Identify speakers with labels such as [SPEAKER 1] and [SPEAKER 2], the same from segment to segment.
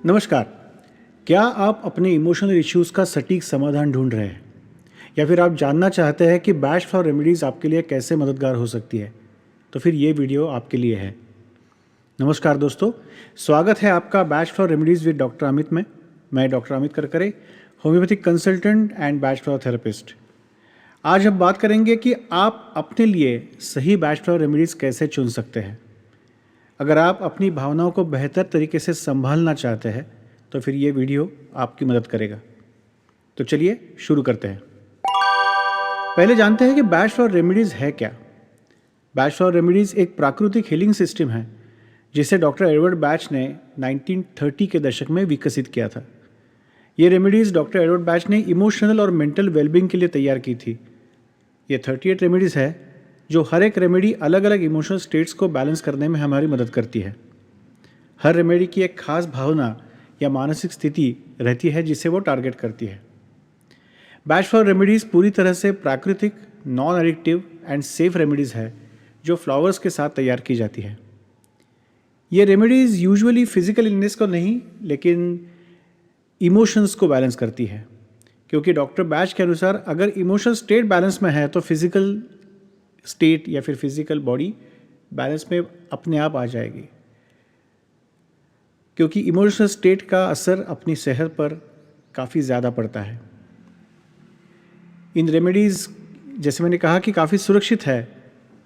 [SPEAKER 1] नमस्कार। क्या आप अपने इमोशनल इश्यूज़ का सटीक समाधान ढूंढ रहे हैं या फिर आप जानना चाहते हैं कि बैच फ्लोर रेमेडीज़ आपके लिए कैसे मददगार हो सकती है? तो फिर ये वीडियो आपके लिए है। नमस्कार दोस्तों, स्वागत है आपका batch floor remedies with doctor Amit में। मैं doctor Amit Karkare, homeopathic consultant and batch floor therapist. आज हम बात करेंगे कि आप अपने लिए सही बैच फ्लोर रेमेडीज़ कैसे चुन सकते हैं। अगर आप अपनी भावनाओं को बेहतर तरीके से संभालना चाहते हैं तो फिर ये वीडियो आपकी मदद करेगा। तो चलिए शुरू करते हैं। पहले जानते हैं कि बैच फ्लोर रेमेडीज़ है क्या। बैच फ्लोर रेमेडीज़ एक प्राकृतिक हीलिंग सिस्टम है जिसे डॉक्टर एडवर्ड बैच ने 1930 के दशक में विकसित किया था। ये रेमेडीज़ डॉक्टर एडवर्ड बैच ने इमोशनल और मेंटल वेलबींग के लिए तैयार की थी। ये 38 रेमेडीज़ है जो हर एक रेमेडी अलग अलग इमोशनल स्टेट्स को बैलेंस करने में हमारी मदद करती है। हर रेमेडी की एक खास भावना या मानसिक स्थिति रहती है जिसे वो टारगेट करती है। बैच फ्लोर रेमेडीज़ पूरी तरह से प्राकृतिक, non addictive and safe remedies है जो फ्लावर्स के साथ तैयार की जाती है। ये रेमेडीज़ यूजुअली फिजिकल इलनेस को नहीं लेकिन इमोशंस को बैलेंस करती है, क्योंकि डॉक्टर बैच के अनुसार अगर इमोशनल स्टेट बैलेंस में है तो फिजिकल स्टेट या फिर फिजिकल बॉडी बैलेंस में अपने आप आ जाएगी, क्योंकि इमोशनल स्टेट का असर अपनी सेहत पर काफ़ी ज़्यादा पड़ता है। इन रेमेडीज़ जैसे मैंने कहा कि काफ़ी सुरक्षित है,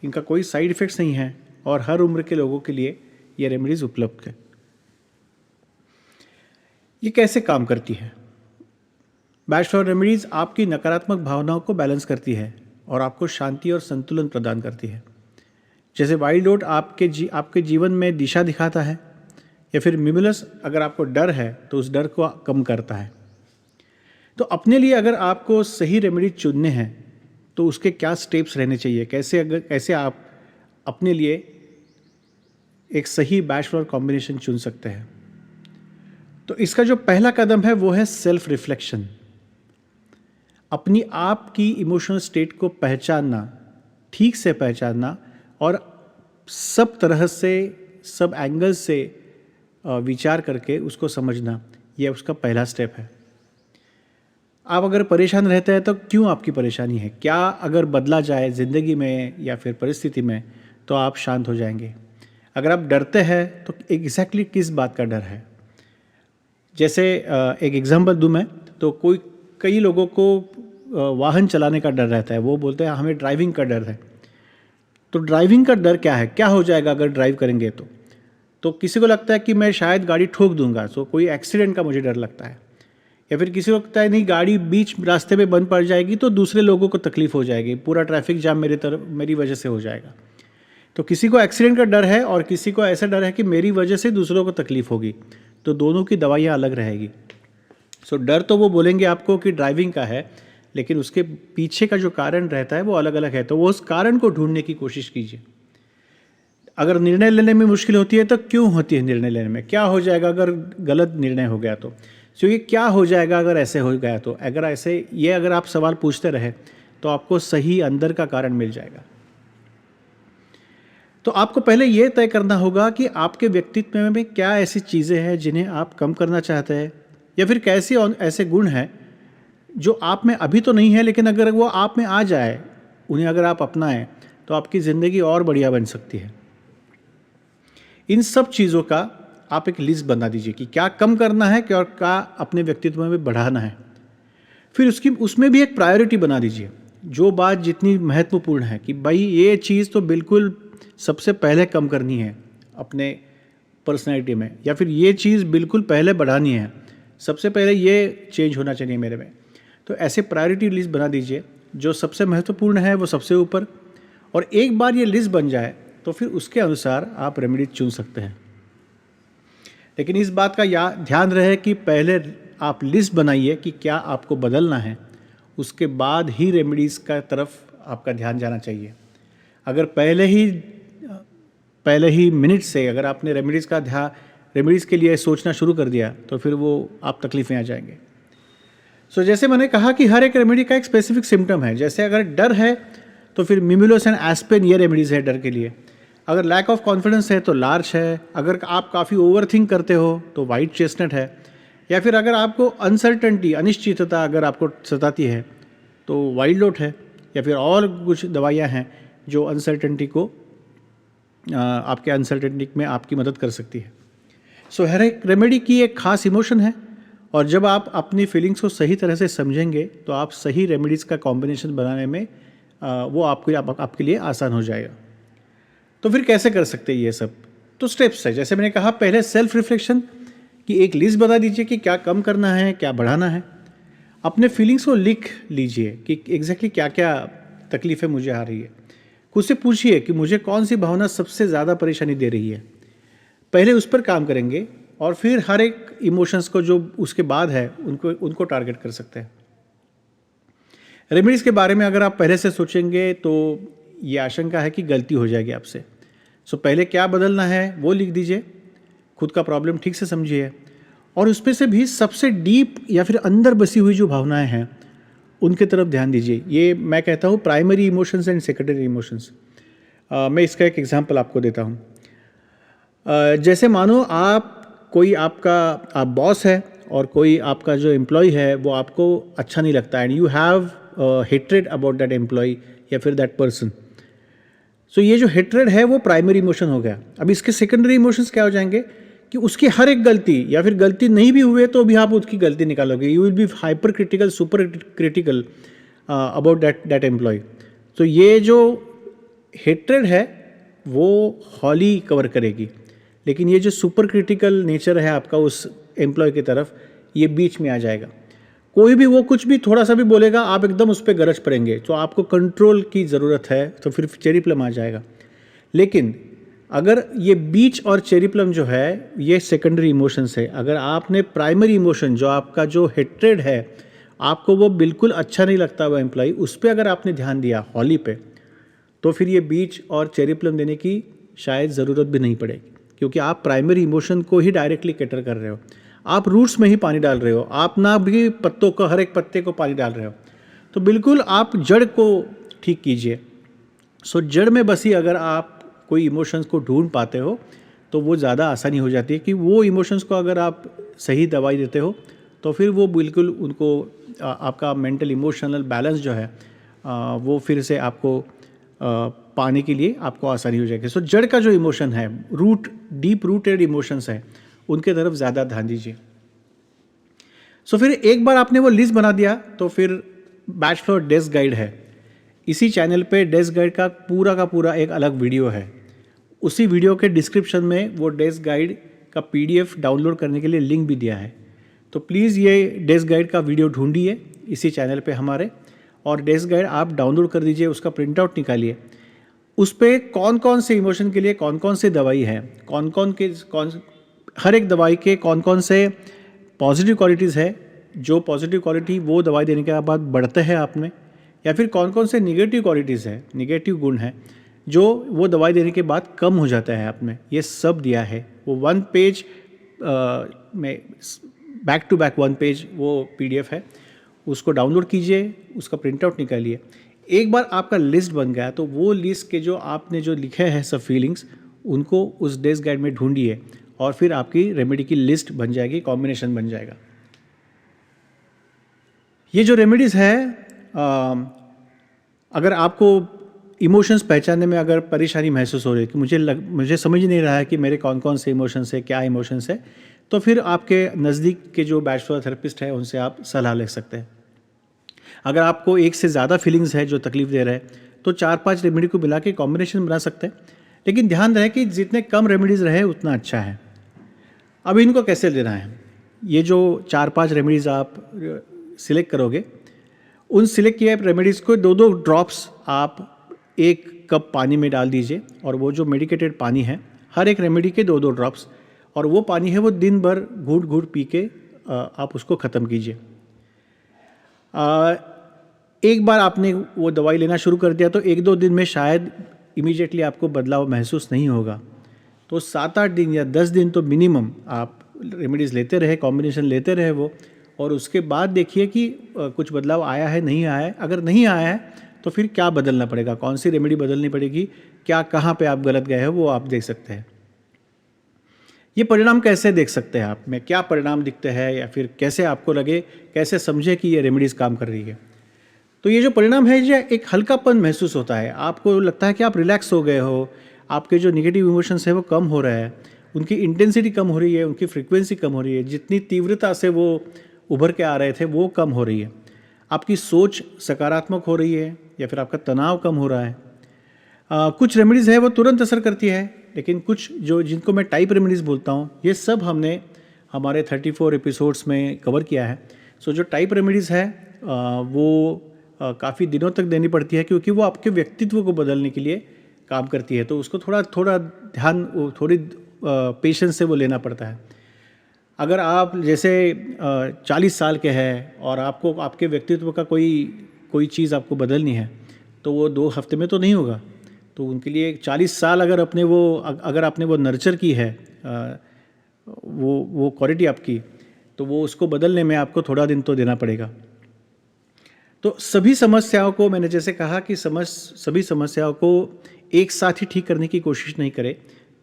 [SPEAKER 1] इनका कोई साइड इफ़ेक्ट्स नहीं है और हर उम्र के लोगों के लिए ये रेमेडीज़ उपलब्ध है। ये कैसे काम करती है? बैच फ्लोर रेमेडीज़ आपकी नकारात्मक भावनाओं को बैलेंस करती है और आपको शांति और संतुलन प्रदान करती है। जैसे वाइल्ड ओट आपके जीवन में दिशा दिखाता है, या फिर मिमुलस अगर आपको डर है तो उस डर को कम करता है। तो अपने लिए अगर आपको सही रेमेडी चुनने हैं तो उसके क्या स्टेप्स रहने चाहिए, कैसे आप अपने लिए एक सही बैच फ्लोर कॉम्बिनेशन चुन सकते हैं। तो इसका जो पहला कदम है वो है सेल्फ रिफ्लेक्शन। अपनी आप की इमोशनल स्टेट को पहचानना, ठीक से पहचानना और सब तरह से, सब एंगल से विचार करके उसको समझना, यह उसका पहला स्टेप है। आप अगर परेशान रहते हैं तो क्यों आपकी परेशानी है, क्या अगर बदला जाए ज़िंदगी में या फिर परिस्थिति में तो आप शांत हो जाएंगे। अगर आप डरते हैं तो एग्जैक्टली किस बात का डर है। जैसे एक एग्जांपल दूं मैं, तो कई लोगों को वाहन चलाने का डर रहता है। वो बोलते हैं हमें ड्राइविंग का डर है। तो ड्राइविंग का डर क्या है, क्या हो जाएगा अगर ड्राइव करेंगे तो किसी को लगता है कि मैं शायद गाड़ी ठोक दूंगा, तो कोई एक्सीडेंट का मुझे डर लगता है। या फिर किसी को लगता है नहीं, गाड़ी बीच रास्ते में बंद पड़ जाएगी तो दूसरे लोगों को तकलीफ हो जाएगी, पूरा ट्रैफिक जाम मेरी वजह से हो जाएगा। तो किसी को एक्सीडेंट का डर है और किसी को ऐसा डर है कि मेरी वजह से दूसरों को तकलीफ होगी। तो दोनों की दवाइयाँ अलग रहेगी। सो डर तो वो बोलेंगे आपको कि ड्राइविंग का है, लेकिन उसके पीछे का जो कारण रहता है वो अलग अलग है। तो वो उस कारण को ढूंढने की कोशिश कीजिए। अगर निर्णय लेने में मुश्किल होती है तो क्यों होती है निर्णय लेने में, क्या हो जाएगा अगर गलत निर्णय हो गया तो ये क्या हो जाएगा अगर ऐसे हो गया तो, अगर आप सवाल पूछते रहे तो आपको सही अंदर का कारण मिल जाएगा। तो आपको पहले ये तय करना होगा कि आपके व्यक्तित्व में क्या ऐसी चीज़ें हैं जिन्हें आप कम करना चाहते हैं, या फिर कैसे ऐसे गुण हैं जो आप में अभी तो नहीं है लेकिन अगर वो आप में आ जाए, उन्हें अगर आप अपनाएं तो आपकी ज़िंदगी और बढ़िया बन सकती है। इन सब चीज़ों का आप एक लिस्ट बना दीजिए कि क्या कम करना है, क्या अपने व्यक्तित्व में बढ़ाना है। फिर उसमें भी एक प्रायोरिटी बना दीजिए, जो बात जितनी महत्वपूर्ण है कि भाई ये चीज़ तो बिल्कुल सबसे पहले कम करनी है अपने पर्सनैलिटी में, या फिर ये चीज़ बिल्कुल पहले बढ़ानी है, सबसे पहले ये चेंज होना चाहिए मेरे में। तो ऐसे प्रायोरिटी लिस्ट बना दीजिए, जो सबसे महत्वपूर्ण है वो सबसे ऊपर। और एक बार ये लिस्ट बन जाए तो फिर उसके अनुसार आप रेमेडी चुन सकते हैं। लेकिन इस बात का ध्यान रहे कि पहले आप लिस्ट बनाइए कि क्या आपको बदलना है, उसके बाद ही रेमेडीज़ का तरफ आपका ध्यान जाना चाहिए। अगर पहले ही मिनट से अगर आपने रेमेडीज़ के लिए सोचना शुरू कर दिया तो फिर वो आप तकलीफ में आ जाएंगे। सो जैसे मैंने कहा कि हर एक रेमेडी का एक स्पेसिफिक सिम्टम है। जैसे अगर डर है तो फिर मिमुलोस एंड एस्पेन ये रेमेडीज़ है डर के लिए। अगर लैक ऑफ कॉन्फिडेंस है तो लार्च है, अगर आप काफ़ी ओवर थिंक करते हो तो वाइट चेस्टनट है, या फिर अगर आपको अनसर्टनटी अनिश्चितता अगर आपको सताती है तो वाइल्ड ओट है, या फिर और कुछ दवाइयाँ हैं जो अनसर्टनटी को आपके अनसर्टनटी में आपकी मदद कर सकती है। सो हर एक रेमेडी की एक खास इमोशन है, और जब आप अपनी फीलिंग्स को सही तरह से समझेंगे तो आप सही रेमेडीज़ का कॉम्बिनेशन बनाने में वो आपके लिए आसान हो जाएगा। तो फिर कैसे कर सकते हैं ये सब? तो स्टेप्स है, जैसे मैंने कहा, पहले सेल्फ रिफ्लेक्शन की एक लिस्ट बता दीजिए कि क्या कम करना है, क्या बढ़ाना है। अपने फीलिंग्स को लिख लीजिए कि एग्जैक्टली क्या क्या तकलीफ़ें मुझे आ रही है। खुद से पूछिए कि मुझे कौन सी भावना सबसे ज़्यादा परेशानी दे रही है। पहले उस पर काम करेंगे और फिर हर एक इमोशंस को जो उसके बाद है उनको टारगेट कर सकते हैं। रेमेडीज़ के बारे में अगर आप पहले से सोचेंगे तो ये आशंका है कि गलती हो जाएगी आपसे। सो पहले क्या बदलना है वो लिख दीजिए, खुद का प्रॉब्लम ठीक से समझिए, और उसमें से भी सबसे डीप या फिर अंदर बसी हुई जो भावनाएं हैं उनके तरफ ध्यान दीजिए। ये मैं कहता हूँ primary emotions and secondary emotions. मैं इसका एक एग्जांपल आपको देता हूँ। जैसे मानो आप बॉस है और कोई आपका जो एम्प्लॉय है वो आपको अच्छा नहीं लगता, and you have hatred about that employ या फिर दैट पर्सन। सो ये जो हेट्रेड है वो प्राइमरी इमोशन हो गया। अब इसके सेकेंडरी इमोशंस क्या हो जाएंगे कि उसकी हर एक गलती या फिर गलती नहीं भी हुए तो भी आप उसकी गलती निकालोगे। You will be hyper critical, super critical about that employ. तो ये जो हेट्रेड है वो हॉली कवर करेगी, लेकिन ये जो सुपर क्रिटिकल नेचर है आपका उस एम्प्लॉय की तरफ, ये बीच में आ जाएगा। कोई भी वो कुछ भी थोड़ा सा भी बोलेगा आप एकदम उस पर गरज पड़ेंगे, तो आपको कंट्रोल की ज़रूरत है, तो फिर चेरी प्लम आ जाएगा। लेकिन अगर ये बीच और चेरी प्लम जो है ये सेकेंडरी इमोशंस है। अगर आपने प्राइमरी इमोशन जो आपका जो हेट्रेड है, आपको वो बिल्कुल अच्छा नहीं लगता वो एम्प्लॉय, उस पर अगर आपने ध्यान दिया हॉली पे, तो फिर ये बीच और चेरी प्लम देने की शायद ज़रूरत भी नहीं पड़ेगी, क्योंकि आप प्राइमरी इमोशन को ही डायरेक्टली कैटर कर रहे हो। आप रूट्स में ही पानी डाल रहे हो, आप ना भी पत्तों को, हर एक पत्ते को पानी डाल रहे हो। तो बिल्कुल आप जड़ को ठीक कीजिए। सो जड़ में बसी अगर आप कोई इमोशंस को ढूंढ पाते हो तो वो ज़्यादा आसानी हो जाती है कि वो इमोशंस को अगर आप सही दवाई देते हो तो फिर वो बिल्कुल उनको आपका मेंटल इमोशनल बैलेंस जो है वो फिर से आपको पाने के लिए आपको आसानी हो जाएगी। सो जड़ का जो इमोशन है, डीप रूटेड इमोशंस है, उनके तरफ ज़्यादा ध्यान दीजिए। सो फिर एक बार आपने वो लिस्ट बना दिया तो फिर बैचलर डेस्क गाइड है। इसी चैनल पे डेस्क गाइड का पूरा एक अलग वीडियो है। उसी वीडियो के डिस्क्रिप्शन में वो डेस्क गाइड का PDF डाउनलोड करने के लिए लिंक भी दिया है। तो प्लीज़ ये डेस्क गाइड का वीडियो ढूंढिए इसी चैनल पे हमारे, और डेस्क गाइड आप डाउनलोड कर दीजिए, उसका प्रिंट आउट निकालिए। उस पर कौन कौन से इमोशन के लिए कौन कौन से दवाई है, हर एक दवाई के कौन कौन से पॉजिटिव क्वालिटीज़ है, जो पॉजिटिव क्वालिटी वो दवाई देने के बाद बढ़ते हैं आप में, या फिर कौन कौन से निगेटिव क्वालिटीज़ है, निगेटिव गुण है जो वो दवाई देने के बाद कम हो जाता है आप में, ये सब दिया है। वो 1 पेज में बैक टू बैक 1 पेज वो PDF है, उसको डाउनलोड कीजिए, उसका प्रिंट आउट निकालिए। एक बार आपका लिस्ट बन गया तो वो लिस्ट के जो आपने जो लिखे हैं सब फीलिंग्स, उनको उस डेस्क गाइड में ढूंढिए और फिर आपकी रेमेडी की लिस्ट बन जाएगी, कॉम्बिनेशन बन जाएगा। ये जो रेमेडीज़ है, अगर आपको इमोशंस पहचानने में अगर परेशानी महसूस हो रही है कि मुझे समझ नहीं रहा है कि मेरे कौन कौन से इमोशंस है, क्या इमोशंस है, तो फिर आपके नज़दीक के जो बैचलर थेरेपिस्ट है उनसे आप सलाह ले सकते हैं। अगर आपको एक से ज़्यादा फीलिंग्स है जो तकलीफ दे रहे हैं तो 4-5 रेमेडी को मिला के कॉम्बिनेशन बना सकते हैं, लेकिन ध्यान रहे कि जितने कम रेमेडीज़ रहे उतना अच्छा है। अब इनको कैसे लेना है? ये जो 4-5 रेमेडीज़ आप सिलेक्ट करोगे, उन सिलेक्ट किए रेमेडीज़ को 2-2 ड्रॉप्स आप 1 कप पानी में डाल दीजिए, और वो जो मेडिकेटेड पानी है हर एक रेमेडी के 2-2 ड्रॉप्स, और वो पानी है वो दिन भर घूट घूट पी के आप उसको ख़त्म कीजिए। एक बार आपने वो दवाई लेना शुरू कर दिया तो 1-2 दिन में शायद इमीडिएटली आपको बदलाव महसूस नहीं होगा, तो 7-8 दिन या 10 दिन तो मिनिमम आप रेमेडीज़ लेते रहे, कॉम्बिनेशन लेते रहे वो, और उसके बाद देखिए कि कुछ बदलाव आया है नहीं आया है। अगर नहीं आया है तो फिर क्या बदलना पड़ेगा, कौन सी रेमेडी बदलनी पड़ेगी, क्या कहाँ पे आप गलत गए हो, वो आप देख सकते हैं। ये परिणाम कैसे देख सकते हैं आप, में क्या परिणाम दिखते हैं, या फिर कैसे आपको लगे, कैसे समझे कि ये रेमेडीज़ काम कर रही है। तो ये जो परिणाम है, ये एक हल्कापन महसूस होता है, आपको लगता है कि आप रिलैक्स हो गए हो, आपके जो नेगेटिव इमोशंस है वो कम हो रहा है, उनकी इंटेंसिटी कम हो रही है, उनकी फ्रीक्वेंसी कम हो रही है, जितनी तीव्रता से वो उभर के आ रहे थे वो कम हो रही है, आपकी सोच सकारात्मक हो रही है, या फिर आपका तनाव कम हो रहा है। कुछ रेमेडीज़ है वो तुरंत असर करती है, लेकिन कुछ जो जिनको मैं टाइप रेमेडीज़ बोलता हूँ, ये सब हमने हमारे 34 एपिसोड्स में कवर किया है। सो जो टाइप रेमेडीज़ है वो काफ़ी दिनों तक देनी पड़ती है, क्योंकि वो आपके व्यक्तित्व को बदलने के लिए काम करती है, तो उसको थोड़ा थोड़ा ध्यान, थोड़ी पेशेंस से वो लेना पड़ता है। अगर आप जैसे 40 साल के हैं और आपको आपके व्यक्तित्व का कोई चीज़ आपको बदलनी है, तो वो 2 हफ्ते में तो नहीं होगा। तो उनके लिए 40 साल अगर आपने वो नर्चर की है, वो क्वालिटी आपकी, तो वो उसको बदलने में आपको थोड़ा दिन तो देना पड़ेगा। तो सभी समस्याओं को, मैंने जैसे कहा कि सभी समस्याओं को एक साथ ही ठीक करने की कोशिश नहीं करें,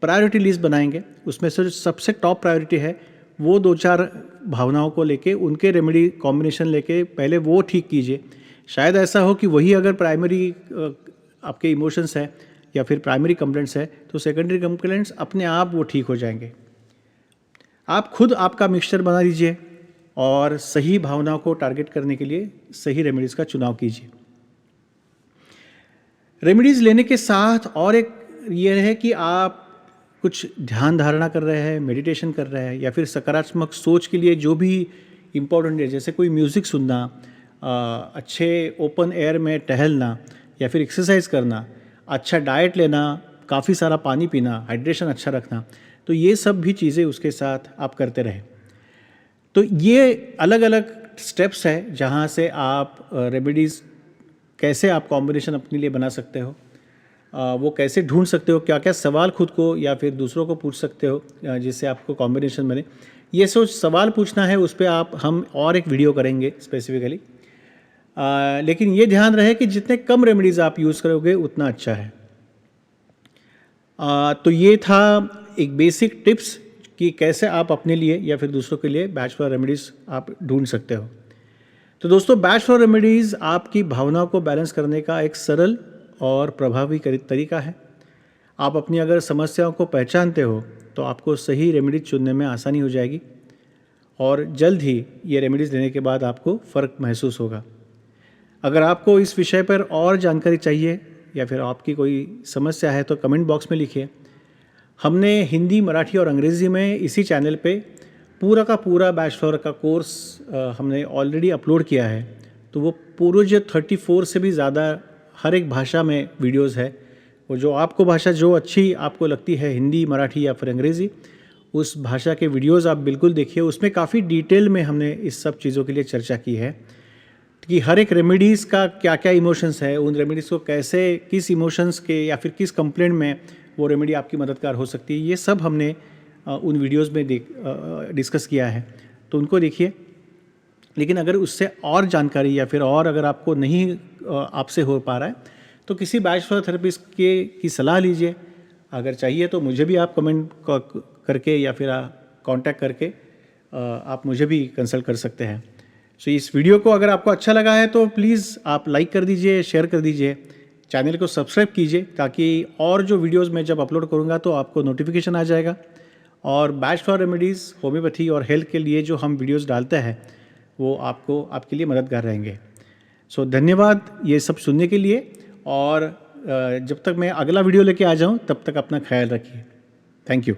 [SPEAKER 1] प्रायोरिटी लिस्ट बनाएंगे, उसमें से जो सबसे टॉप प्रायोरिटी है वो 2-4 भावनाओं को लेके उनके रेमेडी कॉम्बिनेशन लेके पहले वो ठीक कीजिए। शायद ऐसा हो कि वही अगर प्राइमरी आपके इमोशंस है या फिर प्राइमरी कंप्लेंट्स है, तो सेकेंडरी कंप्लेंट्स अपने आप वो ठीक हो जाएंगे। आप खुद आपका मिक्सचर बना लीजिए और सही भावनाओं को टारगेट करने के लिए सही रेमेडीज़ का चुनाव कीजिए। रेमेडीज़ लेने के साथ और एक ये है कि आप कुछ ध्यान धारणा कर रहे हैं, मेडिटेशन कर रहे हैं, या फिर सकारात्मक सोच के लिए जो भी इम्पोर्टेंट है, जैसे कोई म्यूज़िक सुनना, अच्छे ओपन एयर में टहलना, या फिर एक्सरसाइज करना, अच्छा डाइट लेना, काफ़ी सारा पानी पीना, हाइड्रेशन अच्छा रखना, तो ये सब भी चीज़ें उसके साथ आप करते रहें। तो ये अलग अलग स्टेप्स है जहाँ से आप रेमेडीज़ कैसे आप कॉम्बिनेशन अपने लिए बना सकते हो, वो कैसे ढूंढ सकते हो, क्या क्या सवाल खुद को या फिर दूसरों को पूछ सकते हो जिससे आपको कॉम्बिनेशन बने। ये सोच सवाल पूछना है, उस पर हम और एक वीडियो करेंगे स्पेसिफिकली, लेकिन ये ध्यान रहे कि जितने कम रेमेडीज़ आप यूज़ करोगे उतना अच्छा है। तो ये था एक बेसिक टिप्स कि कैसे आप अपने लिए या फिर दूसरों के लिए बैचलर रेमेडीज़ आप ढूंढ सकते हो। तो दोस्तों, बैचलर रेमेडीज़ आपकी भावनाओं को बैलेंस करने का एक सरल और प्रभावी तरीका है। आप अपनी अगर समस्याओं को पहचानते हो तो आपको सही रेमेडी चुनने में आसानी हो जाएगी, और जल्द ही ये रेमेडीज़ लेने के बाद आपको फ़र्क महसूस होगा। अगर आपको इस विषय पर और जानकारी चाहिए या फिर आपकी कोई समस्या है तो कमेंट बॉक्स में लिखिए। हमने हिंदी, मराठी और अंग्रेज़ी में इसी चैनल पे पूरा का पूरा बैचलर का कोर्स हमने ऑलरेडी अपलोड किया है, तो वो पूरे जो 34 से भी ज़्यादा हर एक भाषा में वीडियोस है। वो जो आपको भाषा जो अच्छी आपको लगती है, हिंदी, मराठी या फिर अंग्रेज़ी, उस भाषा के वीडियोस आप बिल्कुल देखिए। उसमें काफ़ी डिटेल में हमने इस सब चीज़ों के लिए चर्चा की है कि हर एक रेमेडीज़ का क्या क्या इमोशंस है, उन रेमेडीज़ को कैसे, किस इमोशंस के या फिर किस कंप्लेंट में वो रेमेडी आपकी मददगार हो सकती है, ये सब हमने उन वीडियोस में डिस्कस किया है, तो उनको देखिए। लेकिन अगर उससे और जानकारी या फिर और अगर आपको नहीं आपसे हो पा रहा है, तो किसी बैचलर थेरेपिस्ट की सलाह लीजिए। अगर चाहिए तो मुझे भी आप कमेंट करके या फिर कांटेक्ट करके आप मुझे भी कंसल्ट कर सकते हैं। सो इस वीडियो को अगर आपको अच्छा लगा है तो प्लीज़ आप लाइक कर दीजिए, शेयर कर दीजिए, चैनल को सब्सक्राइब कीजिए, ताकि और जो वीडियोस मैं जब अपलोड करूँगा तो आपको नोटिफिकेशन आ जाएगा। और बैचलर रेमेडीज़, होम्योपैथी और हेल्थ के लिए जो हम वीडियोस डालते हैं वो आपके लिए मददगार रहेंगे। सो धन्यवाद ये सब सुनने के लिए, और जब तक मैं अगला वीडियो लेके आ जाऊँ तब तक अपना ख्याल रखिए। Thank you.